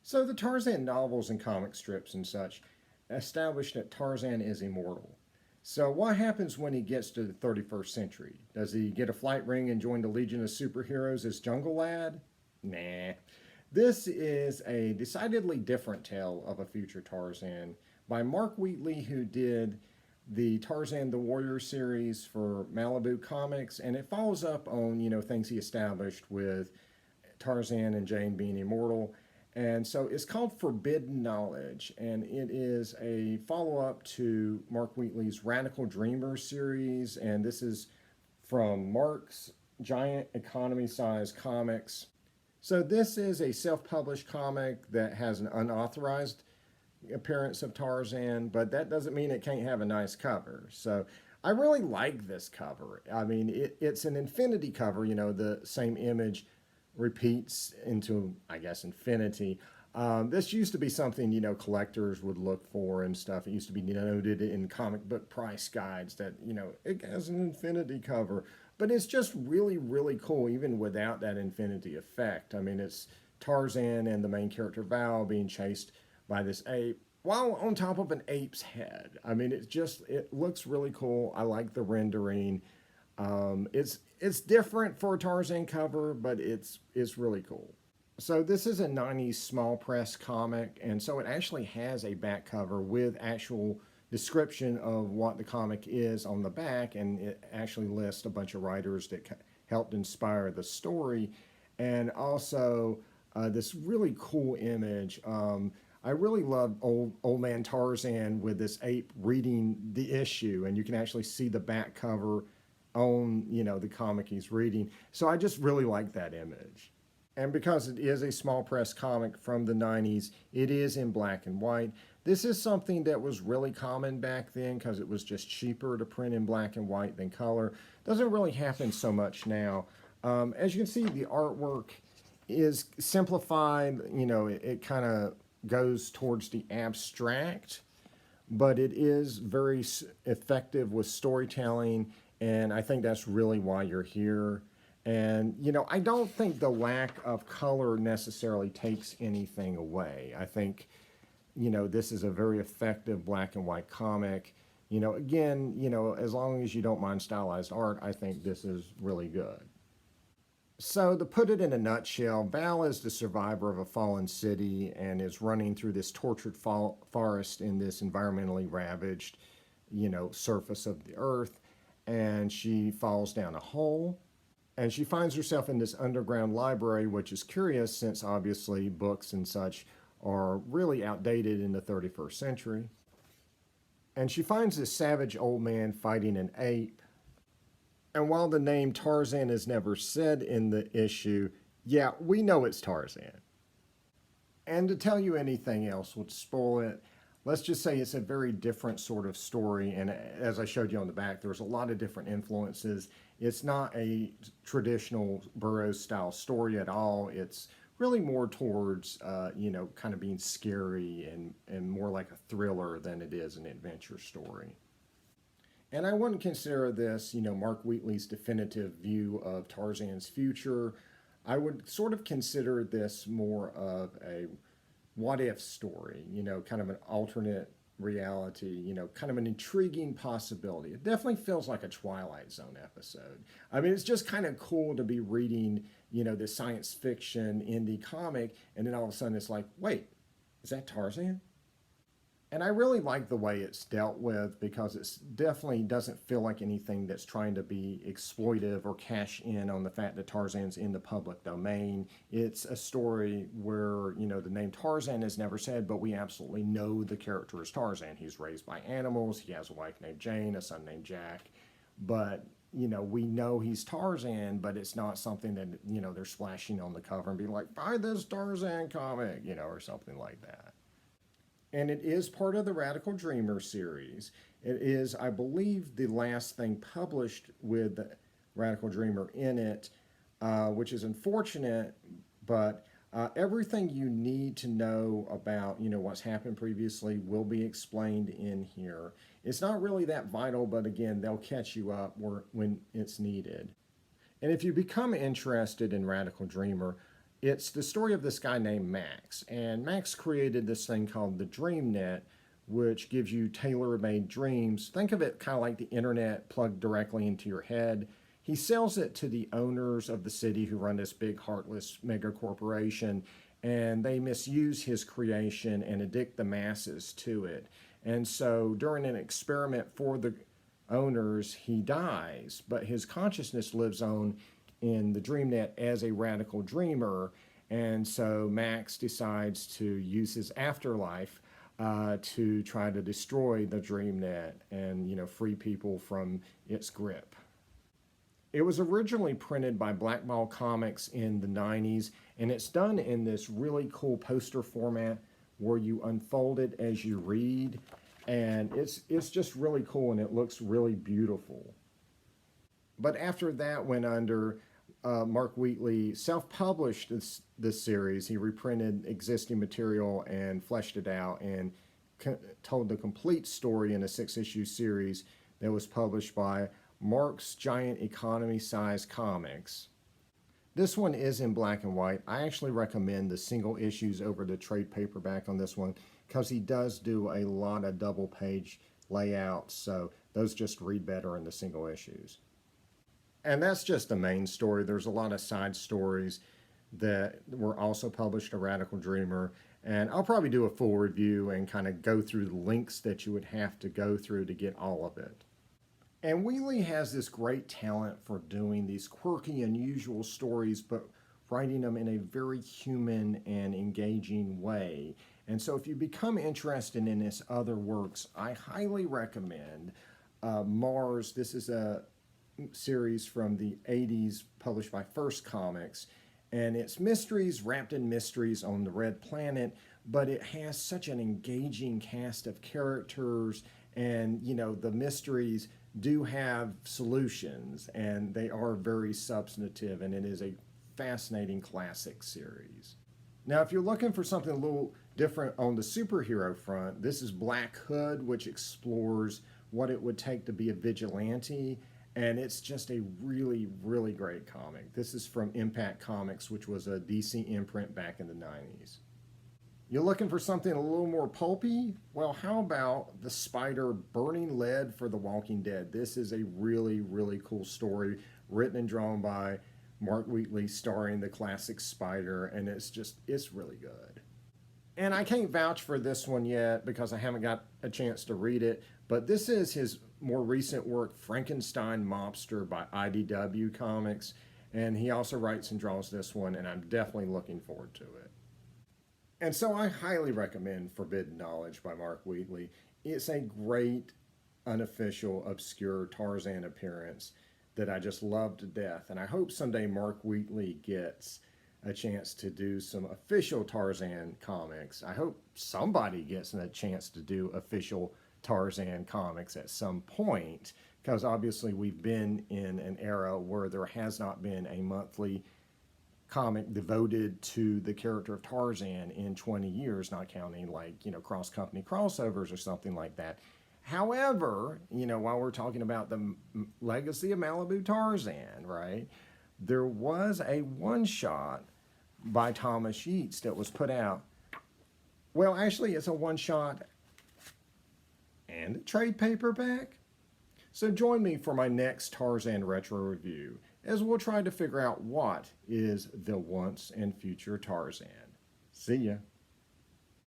So the Tarzan novels and comic strips and such establish that Tarzan is immortal. So what happens when he gets to the 31st century? Does he get a flight ring and join the Legion of Superheroes as Jungle Lad? Nah. This is a decidedly different tale of a future Tarzan by Mark Wheatley, who did the Tarzan the Warrior series for Malibu Comics, and it follows up on, things he established with Tarzan and Jane being immortal. And so it's called Forbidden Knowledge, and it is a follow up to Mark Wheatley's Radical Dreamers series. And this is from Mark's Giant Economy Size Comics. So this is a self published comic that has an unauthorized appearance of Tarzan, but that doesn't mean it can't have a nice cover. So I really like this cover. I mean, it's an infinity cover, the same image repeats into, I guess, infinity. This used to be something, collectors would look for and stuff. It used to be noted in comic book price guides that, it has an infinity cover. But it's just really, really cool, even without that infinity effect. I mean, it's Tarzan and the main character Val being chased by this ape while on top of an ape's head. I mean, it looks really cool. I like the rendering. It's different for a Tarzan cover, but it's really cool. So this is a 90s small press comic, and so it actually has a back cover with actual description of what the comic is on the back, and it actually lists a bunch of writers that helped inspire the story, and also this really cool image. I really love old man Tarzan with this ape reading the issue, and you can actually see the back cover on, the comic he's reading. So I just really like that image. And because it is a small press comic from the 90s, it is in black and white. This is something that was really common back then because it was just cheaper to print in black and white than color. Doesn't really happen so much now. As you can see, the artwork is simplified. It kind of goes towards the abstract, but it is very effective with storytelling, and I think that's really why you're here. And, I don't think the lack of color necessarily takes anything away. I think, this is a very effective black and white comic. Again, as long as you don't mind stylized art, I think this is really good. So to put it in a nutshell, Val is the survivor of a fallen city and is running through this tortured forest in this environmentally ravaged, surface of the earth. And she falls down a hole. And she finds herself in this underground library, which is curious since obviously books and such are really outdated in the 31st century. And she finds this savage old man fighting an ape. And while the name Tarzan is never said in the issue, yeah, we know it's Tarzan. And to tell you anything else would spoil it. Let's just say it's a very different sort of story, and as I showed you on the back, there's a lot of different influences. It's not a traditional Burroughs-style story at all. It's really more towards, kind of being scary and more like a thriller than it is an adventure story. And I wouldn't consider this, Mark Wheatley's definitive view of Tarzan's future. I would sort of consider this more of a what-if story, kind of an alternate reality, kind of an intriguing possibility. It definitely feels like a Twilight Zone episode. I mean, it's just kind of cool to be reading, this science fiction indie comic, and then all of a sudden it's like, wait, is that Tarzan? And I really like the way it's dealt with because it definitely doesn't feel like anything that's trying to be exploitive or cash in on the fact that Tarzan's in the public domain. It's a story where, the name Tarzan is never said, but we absolutely know the character is Tarzan. He's raised by animals. He has a wife named Jane, a son named Jack. But, we know he's Tarzan, but it's not something that, they're splashing on the cover and being like, buy this Tarzan comic, or something like that. And it is part of the Radical Dreamer series. It is, I believe, the last thing published with the Radical Dreamer in it, which is unfortunate, but everything you need to know about, what's happened previously will be explained in here. It's not really that vital, but again, they'll catch you up when it's needed. And if you become interested in Radical Dreamer, It's the story of this guy named Max, and Max created this thing called the DreamNet, which gives you tailor-made dreams. Think of it kind of like the internet plugged directly into your head. He sells it to the owners of the city who run this big heartless mega corporation, and they misuse his creation and addict the masses to it. And so during an experiment for the owners, he dies, but his consciousness lives on in the DreamNet as a radical dreamer. And so Max decides to use his afterlife to try to destroy the DreamNet and, free people from its grip. It was originally printed by Black Ball Comics in the 90s, and it's done in this really cool poster format where you unfold it as you read, and it's just really cool, and it looks really beautiful. But after that went under, Mark Wheatley self-published this series. He reprinted existing material and fleshed it out and told the complete story in a 6-issue series that was published by Mark's Giant Economy Size Comics. This one is in black and white. I actually recommend the single issues over the trade paperback on this one because he does do a lot of double page layouts, so those just read better in the single issues. And that's just the main story. There's a lot of side stories that were also published in Radical Dreamer, and I'll probably do a full review and kind of go through the links that you would have to go through to get all of it. And Wheatley has this great talent for doing these quirky, unusual stories, but writing them in a very human and engaging way. And so if you become interested in his other works, I highly recommend Mars. This is a series from the 80s published by First Comics, and it's mysteries wrapped in mysteries on the Red Planet, but it has such an engaging cast of characters, and the mysteries do have solutions, and they are very substantive, and it is a fascinating classic series. Now, if you're looking for something a little different on the superhero front, this is Black Hood, which explores what it would take to be a vigilante, and it's just a really, really great comic. This is from Impact Comics, which was a DC imprint back in the 90s. You're looking for something a little more pulpy? Well, how about The Spider Burning Lead for The Walking Dead? This is a really, really cool story written and drawn by Mark Wheatley, starring the classic Spider, and it's really good. And I can't vouch for this one yet because I haven't got a chance to read it, but this is his more recent work, Frankenstein Mobster by IDW Comics, and he also writes and draws this one, and I'm definitely looking forward to it. And so I highly recommend Forbidden Knowledge by Mark Wheatley. It's a great, unofficial, obscure Tarzan appearance that I just love to death. And I hope someday Mark Wheatley gets a chance to do some official Tarzan comics. I hope somebody gets a chance to do official Tarzan comics at some point, because obviously we've been in an era where there has not been a monthly comic devoted to the character of Tarzan in 20 years, not counting cross-company crossovers or something like that. However, while we're talking about the legacy of Malibu Tarzan, right, there was a one-shot by Thomas Yeats that was put out. Well, actually, it's a one-shot and a trade paperback. So join me for my next Tarzan retro review, as we'll try to figure out what is the once and future Tarzan. See ya.